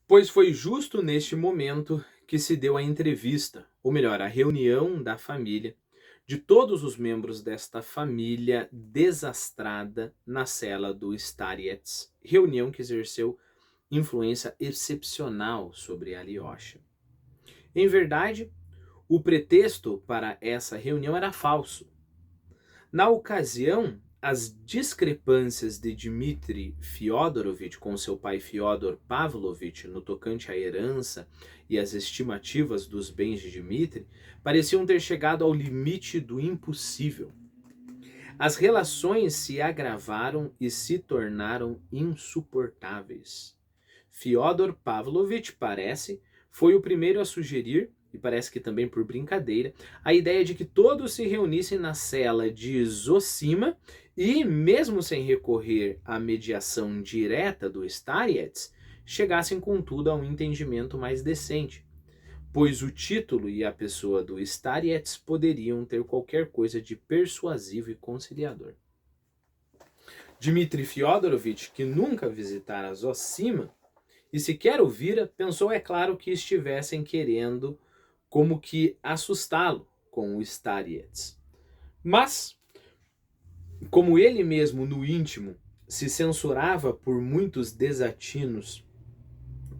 Pois foi justo neste momento que se deu a entrevista, ou melhor, a reunião da família, de todos os membros desta família desastrada na cela do Starets, reunião que exerceu influência excepcional sobre Alyosha. Em verdade, o pretexto para essa reunião era falso. Na ocasião, as discrepâncias de Dmitri Fyodorovich com seu pai Fyodor Pavlovich no tocante à herança e as estimativas dos bens de Dmitri pareciam ter chegado ao limite do impossível. As relações se agravaram e se tornaram insuportáveis. Fyodor Pavlovich, parece, foi o primeiro a sugerir, e parece que também por brincadeira, a ideia de que todos se reunissem na cela de Zosima e, mesmo sem recorrer à mediação direta do Starets, chegassem contudo a um entendimento mais decente, pois o título e a pessoa do Starets poderiam ter qualquer coisa de persuasivo e conciliador. Dmitri Fyodorovich, que nunca visitara Zosima e sequer o vira, pensou, é claro, que estivessem querendo como que assustá-lo com o Starets. Mas, como ele mesmo no íntimo se censurava por muitos desatinos,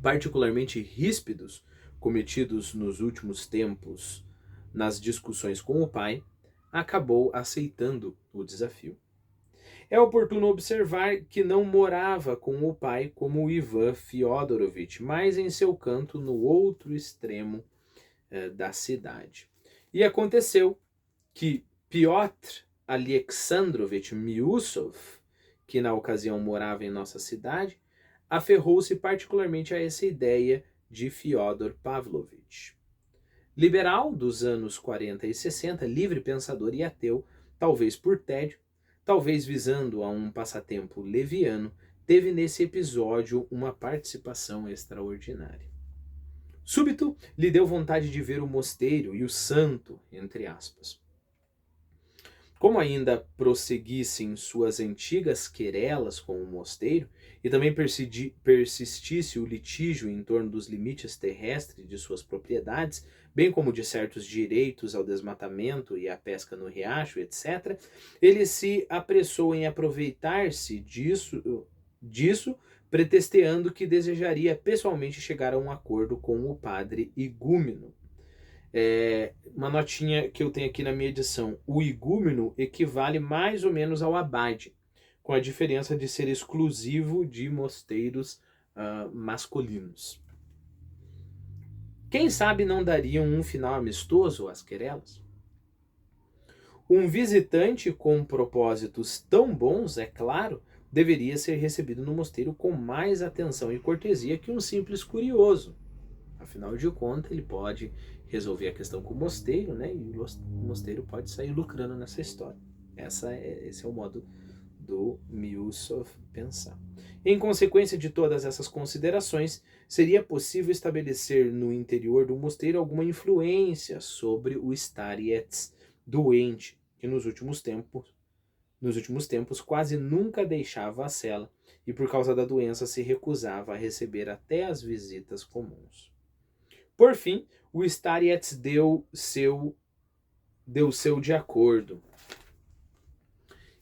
particularmente ríspidos, cometidos nos últimos tempos nas discussões com o pai, acabou aceitando o desafio. É oportuno observar que não morava com o pai como Ivan Fyodorovich, mas em seu canto no outro extremo da cidade. E aconteceu que Piotr Alexandrovich Miusov, que na ocasião morava em nossa cidade, aferrou-se particularmente a essa ideia de Fyodor Pavlovich. Liberal dos anos 40 e 60, livre pensador e ateu, talvez por tédio, talvez visando a um passatempo leviano, teve nesse episódio uma participação extraordinária. Súbito lhe deu vontade de ver o mosteiro e o santo, entre aspas. Como ainda prosseguissem suas antigas querelas com o mosteiro, e também persistisse o litígio em torno dos limites terrestres de suas propriedades, bem como de certos direitos ao desmatamento e à pesca no riacho, etc., ele se apressou em aproveitar-se disso, pretexteando que desejaria pessoalmente chegar a um acordo com o padre igúmeno. Uma notinha que eu tenho aqui na minha edição: o igúmeno equivale mais ou menos ao abade, com a diferença de ser exclusivo de mosteiros masculinos. Quem sabe não dariam um final amistoso às querelas? Um visitante com propósitos tão bons, é claro, deveria ser recebido no mosteiro com mais atenção e cortesia que um simples curioso. Afinal de contas, ele pode resolver a questão com o mosteiro, né? E o mosteiro pode sair lucrando nessa história. Esse é o modo do Miusov pensar. Em consequência de todas essas considerações, seria possível estabelecer no interior do mosteiro alguma influência sobre o Starets doente, que nos últimos tempos quase nunca deixava a cela e por causa da doença se recusava a receber até as visitas comuns. Por fim, o Starets deu seu de acordo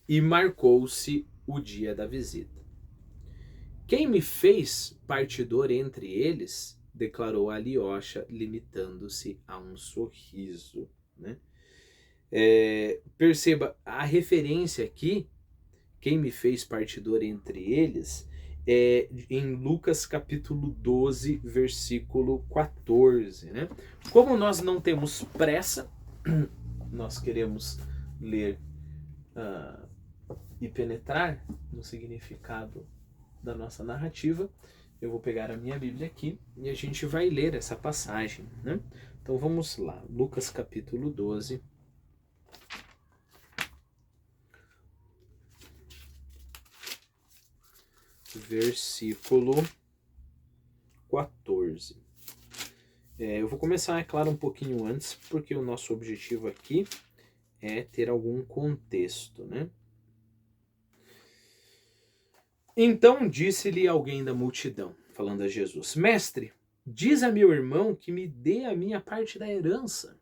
e marcou-se o dia da visita. Quem me fez partidor entre eles, declarou Alyosha, limitando-se a um sorriso. Né? Perceba, a referência aqui, quem me fez partidor entre eles, em Lucas capítulo 12, versículo 14. Né? Como nós não temos pressa, nós queremos ler e penetrar no significado da nossa narrativa, eu vou pegar a minha Bíblia aqui e a gente vai ler essa passagem. Né? Então vamos lá, Lucas capítulo 12, versículo 14. Eu vou começar, é claro, um pouquinho antes, porque o nosso objetivo aqui é ter algum contexto, né? Então disse-lhe alguém da multidão: falando a Jesus: Mestre, diz a meu irmão que me dê a minha parte da herança.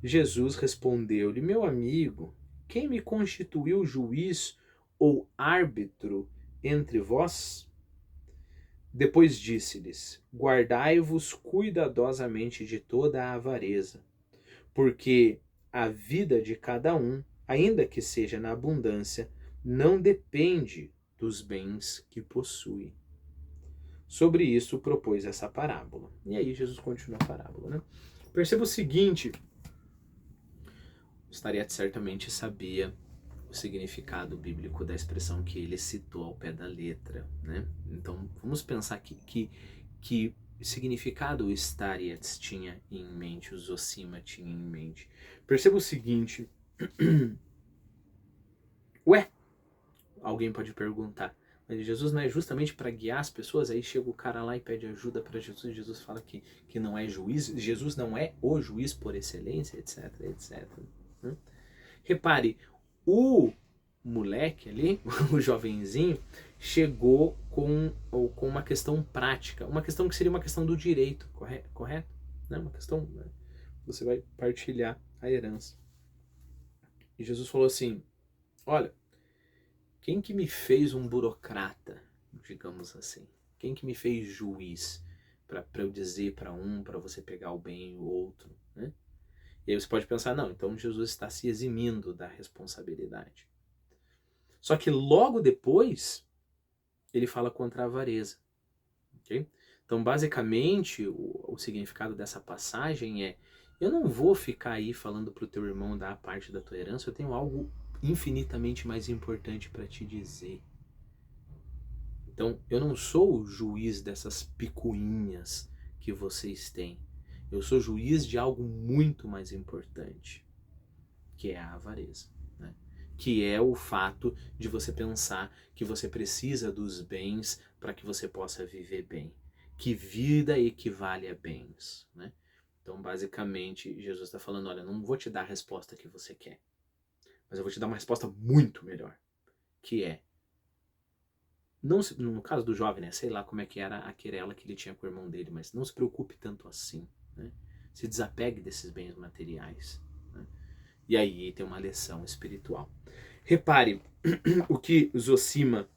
Jesus respondeu-lhe: Meu amigo, quem me constituiu juiz ou árbitro entre vós? Depois disse-lhes: Guardai-vos cuidadosamente de toda a avareza, porque a vida de cada um, ainda que seja na abundância, não depende dos bens que possui. Sobre isso propôs essa parábola. E aí Jesus continua a parábola, né? Perceba o seguinte: Stariat certamente sabia o significado bíblico da expressão que ele citou ao pé da letra, né? Então vamos pensar que significado o Stariat tinha em mente, o Zosima tinha em mente. Perceba o seguinte: ué, alguém pode perguntar, mas Jesus não é justamente para guiar as pessoas? Aí chega o cara lá e pede ajuda para Jesus, e Jesus fala que não é juiz, Jesus não é o juiz por excelência, etc, etc. Né? Repare, o moleque ali, o jovenzinho, chegou com uma questão prática, uma questão que seria uma questão do direito, correto? Né? Uma questão, né? Você vai partilhar a herança. E Jesus falou assim: olha, quem que me fez um burocrata, digamos assim? Quem que me fez juiz para eu dizer para um, para você pegar o bem e o outro, né? E aí você pode pensar, não, então Jesus está se eximindo da responsabilidade. Só que logo depois, ele fala contra a avareza. Okay? Então, basicamente, o significado dessa passagem é: eu não vou ficar aí falando para o teu irmão dar a parte da tua herança, eu tenho algo infinitamente mais importante para te dizer. Então, eu não sou o juiz dessas picuinhas que vocês têm. Eu sou juiz de algo muito mais importante, que é a avareza, né? Que é o fato de você pensar que você precisa dos bens para que você possa viver bem. Que vida equivale a bens, né? Então, basicamente, Jesus está falando: olha, não vou te dar a resposta que você quer, mas eu vou te dar uma resposta muito melhor, que é, não se, no caso do jovem, né, sei lá como é que era a querela que ele tinha com o irmão dele, mas não se preocupe tanto assim, né? Se desapegue desses bens materiais, né? E aí tem uma lição espiritual. Repare, o que Zosima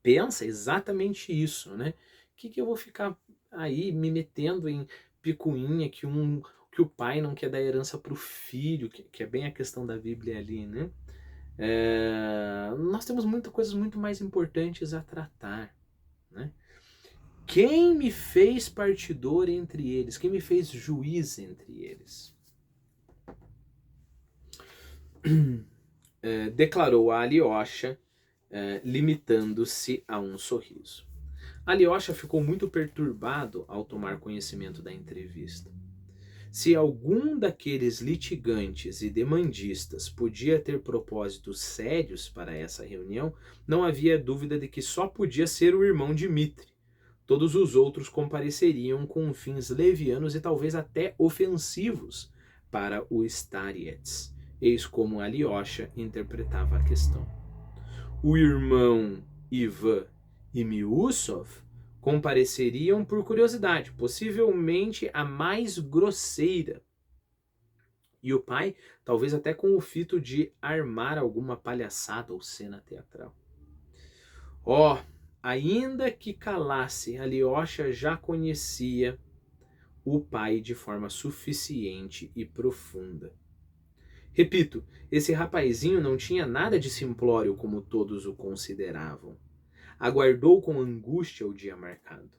pensa é exatamente isso, né? Que eu vou ficar aí me metendo em picuinha que o pai não quer dar herança para o filho, que é bem a questão da Bíblia ali, né? Nós temos muitas coisas muito mais importantes a tratar, né? Quem me fez partidor entre eles? Quem me fez juiz entre eles? Declarou a Alyosha, limitando-se a um sorriso. Alyosha ficou muito perturbado ao tomar conhecimento da entrevista. Se algum daqueles litigantes e demandistas podia ter propósitos sérios para essa reunião, não havia dúvida de que só podia ser o irmão Dmitri. Todos os outros compareceriam com fins levianos e talvez até ofensivos para o Stariets. Eis como Alyosha interpretava a questão. O irmão Ivan e Miusov compareceriam por curiosidade, possivelmente a mais grosseira. E o pai, talvez até com o fito de armar alguma palhaçada ou cena teatral. Ainda que calasse, Alyosha já conhecia o pai de forma suficiente e profunda. Repito, esse rapazinho não tinha nada de simplório como todos o consideravam. Aguardou com angústia o dia marcado.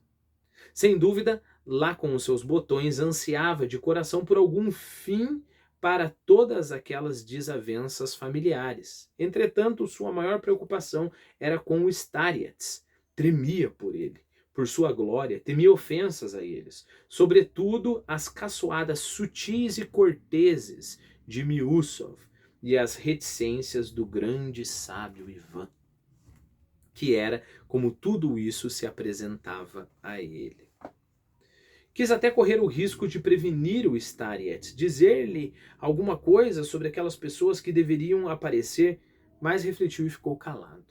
Sem dúvida, lá com os seus botões, ansiava de coração por algum fim para todas aquelas desavenças familiares. Entretanto, sua maior preocupação era com o Stariats. Tremia por ele, por sua glória, temia ofensas a eles, sobretudo as caçoadas sutis e corteses de Miusov e as reticências do grande sábio Ivan, que era como tudo isso se apresentava a ele. Quis até correr o risco de prevenir o Stariets, dizer-lhe alguma coisa sobre aquelas pessoas que deveriam aparecer, mas refletiu e ficou calado.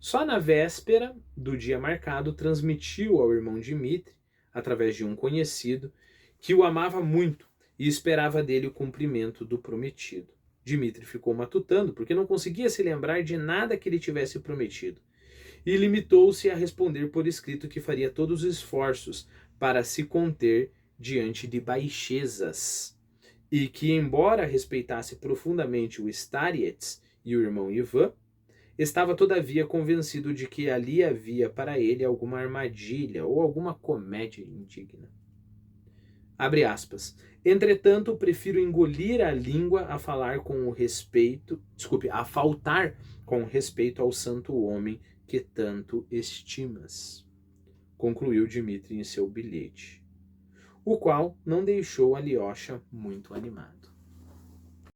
Só na véspera do dia marcado transmitiu ao irmão Dmitri, através de um conhecido, que o amava muito e esperava dele o cumprimento do prometido. Dmitri ficou matutando porque não conseguia se lembrar de nada que ele tivesse prometido e limitou-se a responder por escrito que faria todos os esforços para se conter diante de baixezas e que, embora respeitasse profundamente o Starets e o irmão Ivan, estava todavia convencido de que ali havia para ele alguma armadilha ou alguma comédia indigna. Abre aspas. Entretanto, prefiro engolir a língua a falar com o respeito, a faltar com respeito ao santo homem que tanto estimas, concluiu Dmitri em seu bilhete, o qual não deixou Alyosha muito animado.